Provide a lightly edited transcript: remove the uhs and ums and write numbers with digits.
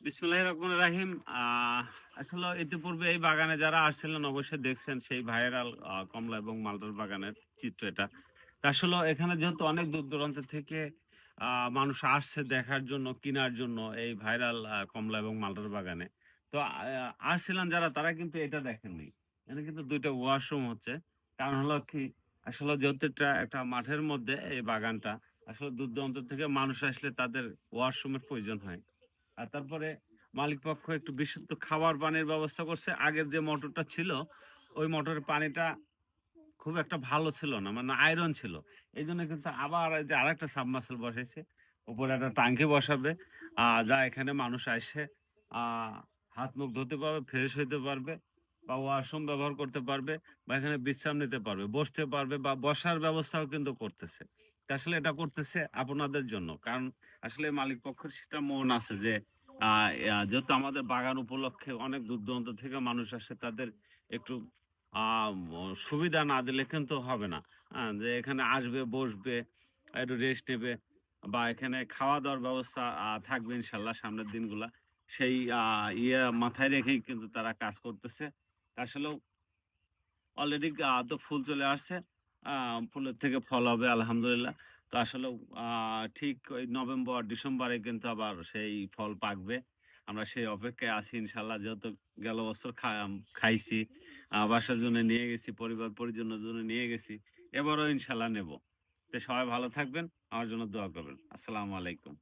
বিসমিল্লাহির রহমানির রাহিম। আসলে ইতিপূর্বে এই বাগানে যারা আসছিলেন অবশ্যই দেখছেন সেই ভাইরাল কমলা এবং মালটার বাগানের চিত্র এটা। তা আসলে এখানে যেহেতু অনেক দূর-দূরান্ত থেকে মানুষ আসছে দেখার জন্য, কিনার জন্য এই ভাইরাল কমলা এবং মালটার বাগানে। তো আসছিলেন যারা তারা কিন্তু এটা দেখেননি। এখানে কিন্তু ২ টা ওয়াশরুম হচ্ছে। কারণ হলো কি আসলে যেহেতু এটা একটা মাঠের মধ্যে এই বাগানটা, আসলে দূর-দূরান্ত থেকে মানুষ আসলে তাদের ওয়াশরুমের প্রয়োজন হয়। আর তারপরে মালিকপক্ষ একটু বিশুদ্ধ খাবার পানির ব্যবস্থা করছে। আগের যে মোটরটা ছিল, ওই মোটরের পানিটা খুব একটা ভালো ছিল না। মানে আয়রন ছিল। এইজন্য কিন্তু আবার এই যে আরেকটা সাবমার্সিবল বসাইছে। উপরে একটা টাঙ্কি বসাবে। যা এখানে মানুষ আইসে আ হাত-মুখ ধুতে পারবে, ফ্রেশ হইতে পারবে বা ওয়াশরুম ব্যবহার করতে পারবে বা এখানে বিশ্রাম নিতে পারবে, বসতে পারবে বা বসার ব্যবস্থাও কিন্তু করতেছে। তো আসলে এটা করতেছে আপনাদের জন্য। কারণ আসলে মালিক পক্ষের সেটা মন আছে যে আ যেহেতু আমাদের বাগান উপলক্ষে অনেক দূর-দূরান্ত থেকে মানুষ আসে তাদের একটু আ ম সুবিধা না দিলে কিন্তু হবে না। যে এখানে আসবে, বসবে, একটু রেস্ট নেবে বা এখানে খাওয়া-দাওয়ার ব্যবস্থা থাকবে ইনশাআল্লাহ সামনের দিনগুলা। সেই মাথায় রেখেই কিন্তু তারা কাজ করতেছে। আসলেও অলরেডি তো ফুল চলে আসছে। আ ফুলের থেকে ফল হবে আলহামদুলিল্লাহ। তো আসলেও আ ঠিক ওই নভেম্বর, ডিসেম্বরে কিন্তু আবার সেই ফল পাকবে। আমরা সেই অপেক্ষায় আছি ইনশাআল্লাহ। যেহেতু গেল বছর খাইছি, বাসার জন্য নিয়ে গেছি, পরিবার-পরিজনের জন্য নিয়ে গেছি। এবারও ইনশাআল্লাহ নেব। তো সবাই ভালো থাকবেন। আমার জন্য দোয়া করবেন। আসসালামু আলাইকুম।